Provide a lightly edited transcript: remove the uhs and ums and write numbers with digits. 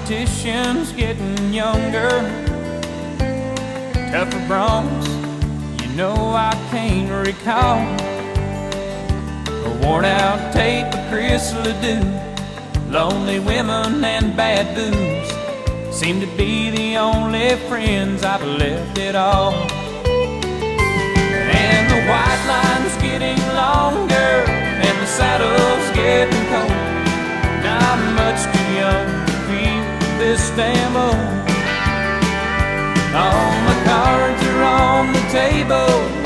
politicians getting younger, tougher broncs, you know I can't recall. A worn out tape of Chris Ledoux, lonely women and bad booze seem to be the only friends I've left at all. And the white line's getting longer and the saddle's getting cold. I'm much too young to feel this damn old. All my cards are on the table,